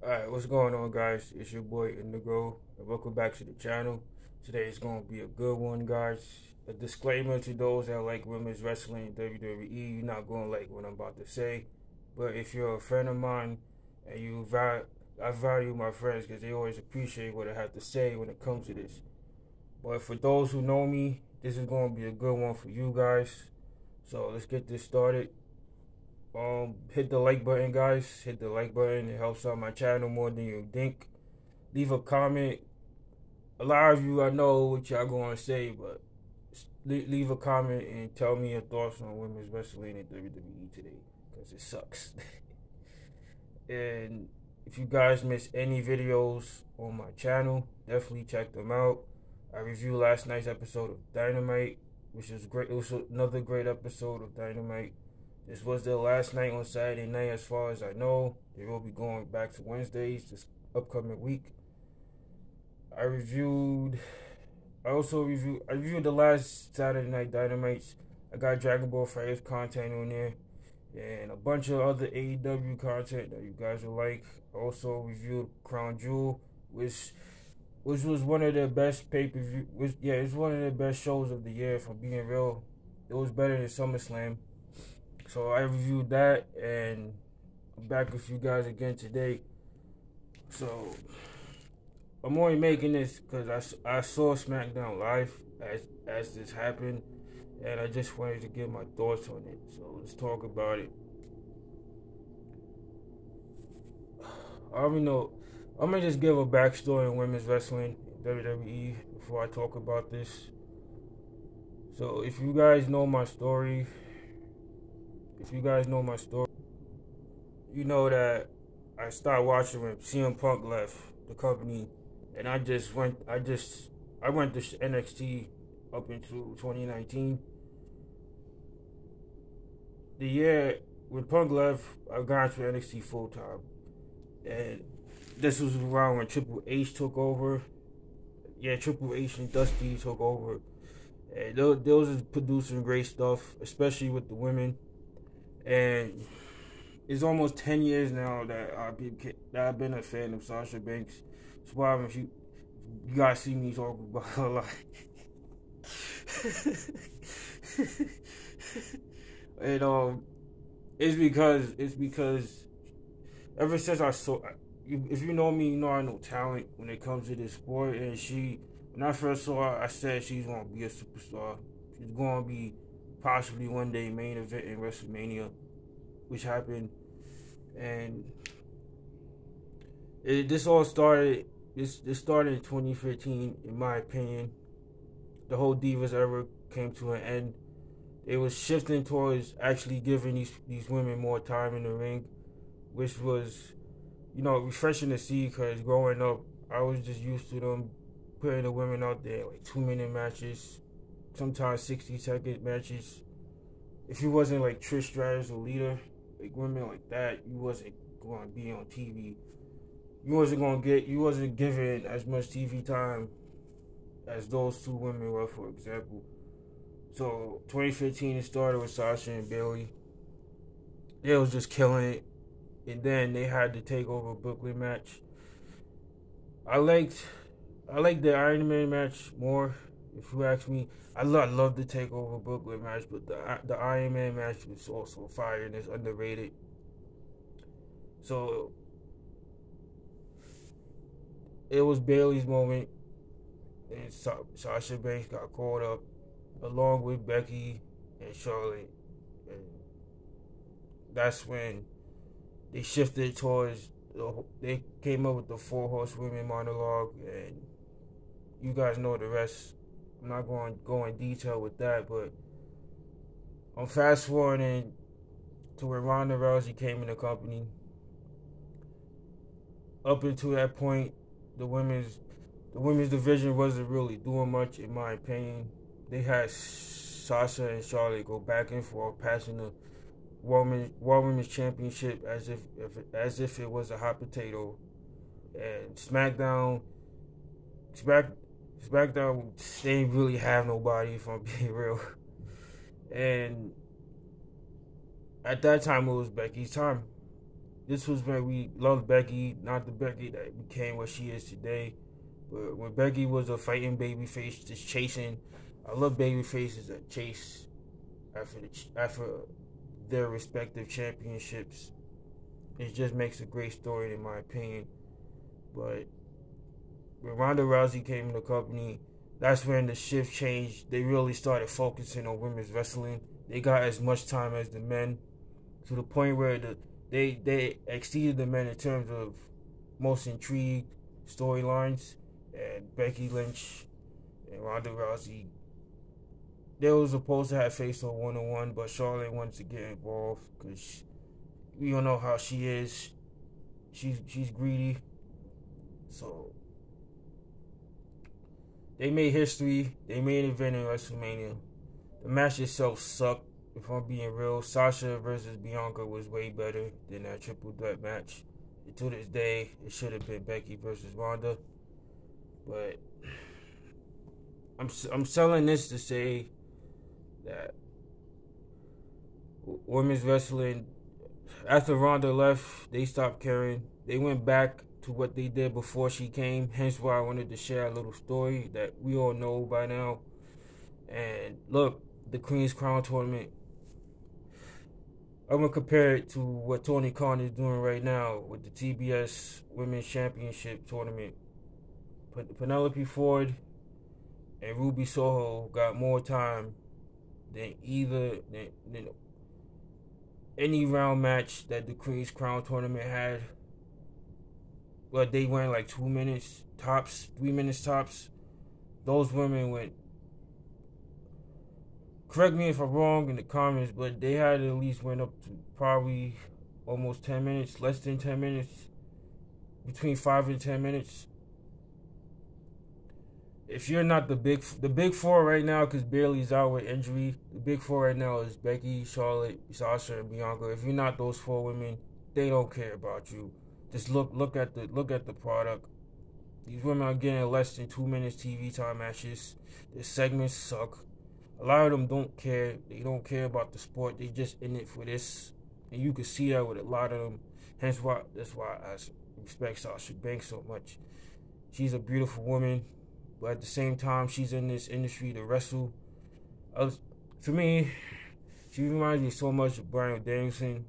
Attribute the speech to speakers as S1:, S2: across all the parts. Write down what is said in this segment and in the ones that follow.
S1: Alright, what's going on, guys? It's your boy Indigo, and welcome back to the channel. Today is going to be a good one, guys. A disclaimer to those that like women's wrestling in WWE, you're not going to like what I'm about to say. But if you're a friend of mine and I value my friends because they always appreciate what I have to say when it comes to this. But for those who know me, this is going to be a good one for you guys. So let's get this started. Hit the like button, guys. Hit the like button. It helps out my channel more than you think. Leave a comment. A lot of you, I know what y'all going to say, but leave a comment and tell me your thoughts on women's wrestling in WWE today, because it sucks. And if you guys miss any videos on my channel, definitely check them out. I reviewed last night's episode of Dynamite, which is great. It was another great episode of Dynamite. This was their last night on Saturday night, as far as I know. They will be going back to Wednesdays this upcoming week. I reviewed the last Saturday Night Dynamites. I got Dragon Ball FighterZ content on there, and a bunch of other AEW content that you guys will like. I also reviewed Crown Jewel, which was one of their best pay-per-view. It's one of their best shows of the year, if I'm being real. It was better than SummerSlam. So I reviewed that, and I'm back with you guys again today. So I'm only making this because I saw SmackDown live as this happened, and I just wanted to give my thoughts on it. So let's talk about it. I don't know. I'm gonna just give a backstory on women's wrestling in WWE before I talk about this. So if you guys know my story, you know that I started watching when CM Punk left the company, and I went to NXT up into 2019. The year when Punk left, I got into NXT full time, and this was around when Triple H took over. Yeah, Triple H and Dusty took over, and they was producing great stuff, especially with the women. And it's almost 10 years now that I've been a fan of Sasha Banks. That's why if you guys see me talk about her a lot. And it's because ever since if you know me, you know I know talent when it comes to this sport. And when I first saw her, I said she's gonna be a superstar. She's gonna be possibly one day main event in WrestleMania, which happened. And this started in 2015, in my opinion. The whole Divas era came to an end. It was shifting towards actually giving these women more time in the ring, which was, refreshing to see, because growing up, I was just used to them putting the women out there like 2-minute matches, sometimes 60-second matches. If you wasn't like Trish Stratus or Lita, like women like that, you wasn't going to be on TV. You wasn't given as much TV time as those two women were, for example. So 2015, it started with Sasha and Bayley. They was just killing it, and then they had the Takeover Brooklyn match. I liked the Iron Man match more, if you ask me. I love the Takeover Brooklyn match, but the Iron Man match was also fire and it's underrated. So it was Bayley's moment, and Sasha Banks got caught up along with Becky and Charlotte, and that's when they shifted towards they came up with the 4 horsewomen monologue, and you guys know the rest. I'm not going to go in detail with that, but I'm fast forwarding to when Ronda Rousey came in the company. Up until that point, the women's division wasn't really doing much, in my opinion. They had Sasha and Charlotte go back and forth, passing the Women's Championship as if it was a hot potato. And SmackDown, they didn't really have nobody, if I'm being real. And at that time, it was Becky's time. this was when we loved Becky, not the Becky that became what she is today. But when Becky was a fighting babyface, just chasing, I love babyfaces that chase after their respective championships. It just makes a great story, in my opinion. But when Ronda Rousey came in the company, that's when the shift changed. They really started focusing on women's wrestling. They got as much time as the men, to the point where they exceeded the men in terms of most intrigued storylines. And Becky Lynch and Ronda Rousey, they were supposed to have faced on 1-on-1, but Charlotte wanted to get involved because we don't know how she is. She's greedy, so they made history. They made an event in WrestleMania. The match itself sucked. If I'm being real, Sasha versus Bianca was way better than that triple threat match. And to this day, it should have been Becky versus Ronda. But I'm selling this to say that women's wrestling, after Ronda left, they stopped caring. They went back to what they did before she came. Hence why I wanted to share a little story that we all know by now. And look, the Queen's Crown tournament, I'm going to compare it to what Tony Khan is doing right now with the TBS Women's Championship tournament. Penelope Ford and Ruby Soho got more time than any round match that the Queen's Crown tournament had. But they went like 2 minutes tops, 3 minutes tops. Those women went, correct me if I'm wrong in the comments, but they had at least went up to probably almost 10 minutes, less than 10 minutes, between 5 and 10 minutes. If you're not the big four right now, because Bayley's out with injury, the big four right now is Becky, Charlotte, Sasha, and Bianca. If you're not those four women, they don't care about you. Just look at the product. These women are getting less than 2 minutes TV time matches. The segments suck. A lot of them don't care. They don't care about the sport. They just in it for this, and you can see that with a lot of them. That's why I respect Sasha Banks so much. She's a beautiful woman, but at the same time, she's in this industry to wrestle. For me, she reminds me so much of Bryan Danielson,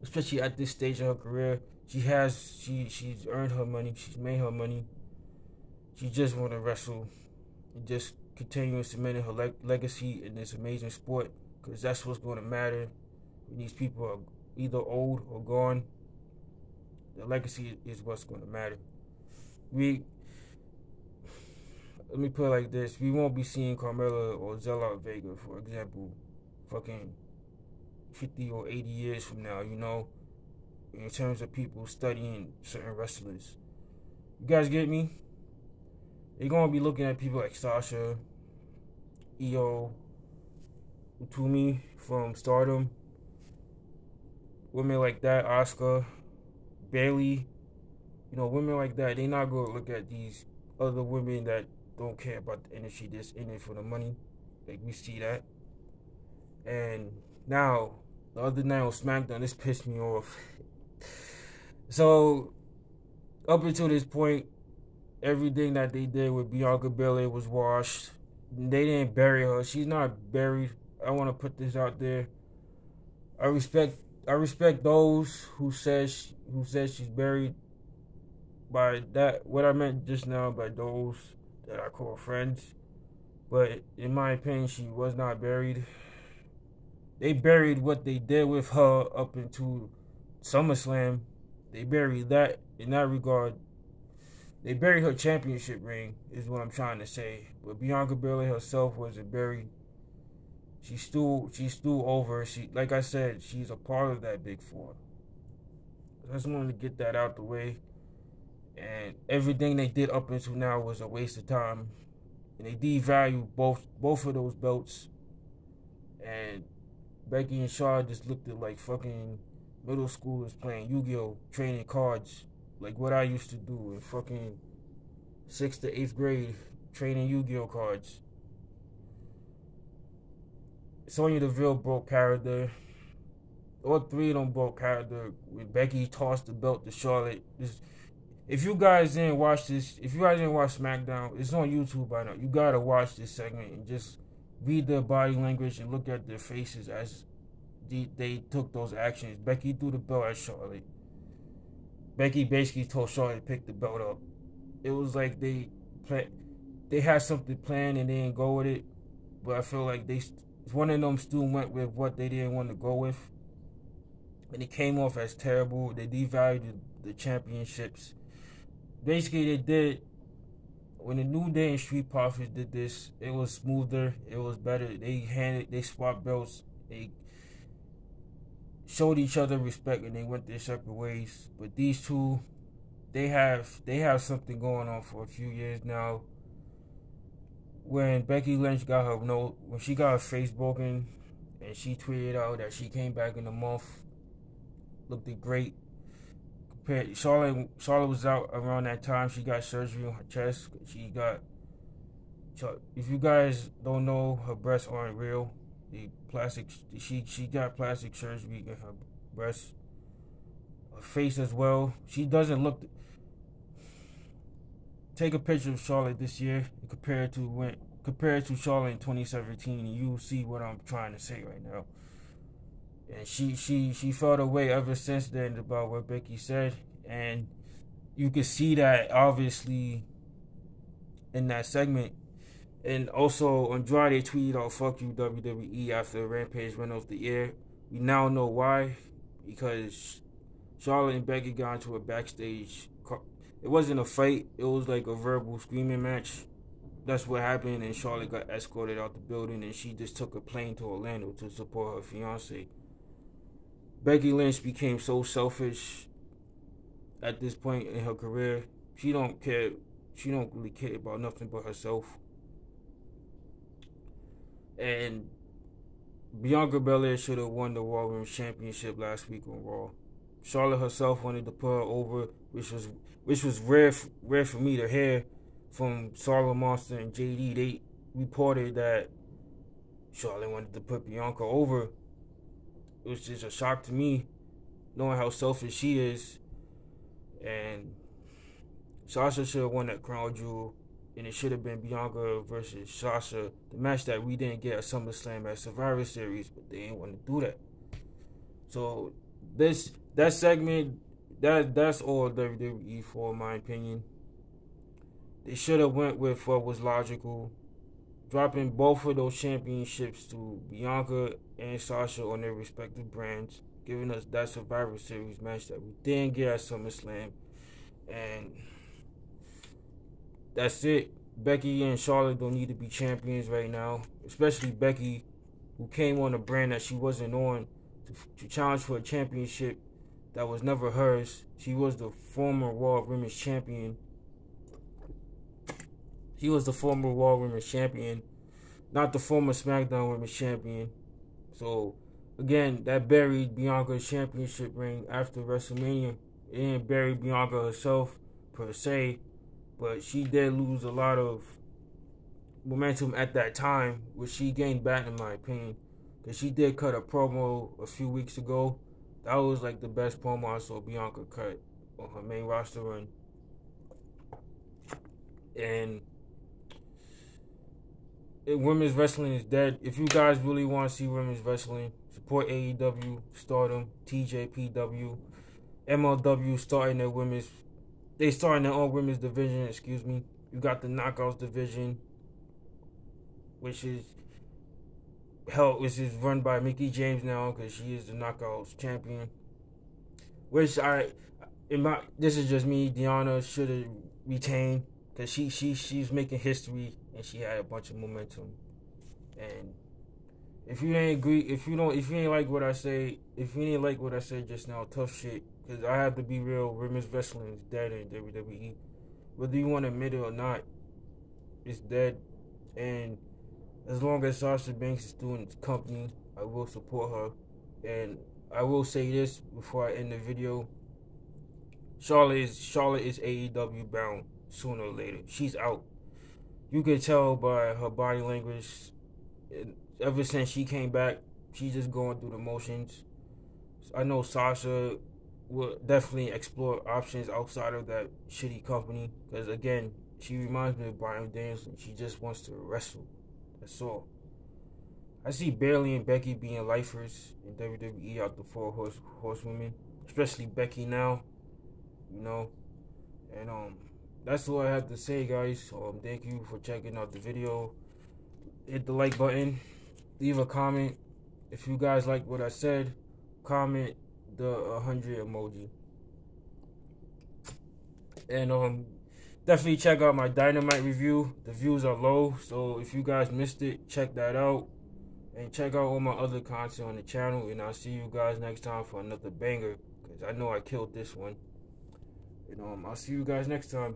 S1: especially at this stage of her career. She's earned her money. She's made her money. She just want to wrestle and just continue cementing her legacy in this amazing sport, because that's what's going to matter when these people are either old or gone. The legacy is what's going to matter. Let me put it like this: we won't be seeing Carmella or Zella Vega, for example, fucking 50 or 80 years from now, you know, in terms of people studying certain wrestlers. You guys get me? They're going to be looking at people like Sasha, Io, Utumi from Stardom, women like that, Asuka, Bayley, you know, women like that. They're not going to look at these other women that don't care about the industry, just in it for the money. Like, we see that. And now, the other night on SmackDown, this pissed me off. So, up until this point, everything that they did with Bianca Belair was washed. They didn't bury her. She's not buried. I want to put this out there. I respect those who says she's buried. By that, what I meant just now, by those that I call friends. But in my opinion, she was not buried. They buried what they did with her up into SummerSlam. They buried that in that regard. They buried her championship ring, is what I'm trying to say. But Bianca Belair herself wasn't buried. She's still over. Like I said, she's a part of that big four. I just wanted to get that out the way. And everything they did up until now was a waste of time. And they devalued both of those belts. And Becky and Charlotte just looked at like fucking middle schoolers playing Yu-Gi-Oh! Training cards. Like what I used to do in fucking 6th to 8th grade, training Yu-Gi-Oh! Cards. Sonya Deville broke character. all three of them broke character. When Becky tossed the belt to Charlotte. If you guys didn't watch this, if you guys didn't watch SmackDown, it's on YouTube by now. You gotta watch this segment and just read their body language and look at their faces as they took those actions. Becky threw the belt at Charlotte. Becky basically told Charlotte to pick the belt up. It was like they had something planned and they didn't go with it. But I feel like one of them still went with what they didn't want to go with. And it came off as terrible. They devalued the championships. Basically, they did, when the New Day and Street Profits did this, it was smoother, it was better. They swapped belts, they showed each other respect, and they went their separate ways. But these two, they have something going on for a few years now. When Becky Lynch got when she got her face broken, and she tweeted out that she came back in a month, looked great. Charlotte was out around that time. She got surgery on her chest. If you guys don't know, her breasts aren't real. She got plastic surgery in her breasts. Her face as well. She doesn't look. Take a picture of Charlotte this year and compare it to Charlotte in 2017, and you'll see what I'm trying to say right now. And she felt away ever since then about what Becky said, and you could see that obviously in that segment. And also Andrade tweeted out "fuck you WWE" after Rampage went off the air. We now know why, because Charlotte and Becky got into a backstage. It wasn't a fight, it was like a verbal screaming match. That's what happened, and Charlotte got escorted out the building, and she just took a plane to Orlando to support her fiance. Becky Lynch became so selfish at this point in her career. She don't really care about nothing but herself. And Bianca Belair should have won the Raw Women's Championship last week on Raw. Charlotte herself wanted to put her over, which was rare for me to hear from Sarah Monster and JD. They reported that Charlotte wanted to put Bianca over. It was just a shock to me, knowing how selfish she is. And Sasha should have won that crown jewel, and it should have been Bianca versus Sasha, the match that we didn't get at SummerSlam at Survivor Series, but they didn't want to do that. So that segment, that's all WWE for, in my opinion. They should have went with what was logical, dropping both of those championships to Bianca and Sasha on their respective brands, giving us that Survivor Series match that we didn't get at SummerSlam. And that's it. Becky and Charlotte don't need to be champions right now, especially Becky, who came on a brand that she wasn't on to challenge for a championship that was never hers. She was the former Raw Women's Champion. He was the former Raw Women's Champion, not the former SmackDown Women's Champion. So, again, that buried Bianca's championship reign after WrestleMania. It didn't bury Bianca herself, per se, but she did lose a lot of momentum at that time, which she gained back, in my opinion. Because she did cut a promo a few weeks ago. That was like the best promo I saw Bianca cut on her main roster run. And women's wrestling is dead. If you guys really want to see women's wrestling, support AEW, Stardom, TJPW, MLW starting their women's. They starting their own women's division. Excuse me. You got the Knockouts division, which is run by Mickie James now, because she is the Knockouts champion. Which this is just me. Deonna should have retained, because she's making history and she had a bunch of momentum. And if you ain't like what I say, if you didn't like what I said just now, tough shit. Because I have to be real, women's wrestling is dead in WWE. Whether you want to admit it or not, it's dead. And as long as Sasha Banks is still in the company, I will support her. And I will say this before I end the video: Charlotte is AEW bound sooner or later. She's out. You can tell by her body language. Ever since she came back, she's just going through the motions. I know Sasha will definitely explore options outside of that shitty company. Because again, she reminds me of Brian Danielson. She just wants to wrestle. That's all. I see Bayley and Becky being lifers in WWE out the four horsewomen, especially Becky now. You know, and that's all I have to say, guys. Thank you for checking out the video. Hit the like button. Leave a comment if you guys like what I said. Comment the 100 emoji. And definitely check out my Dynamite review. The views are low, so if you guys missed it, check that out. And check out all my other content on the channel. And I'll see you guys next time for another banger. Because I know I killed this one. And I'll see you guys next time.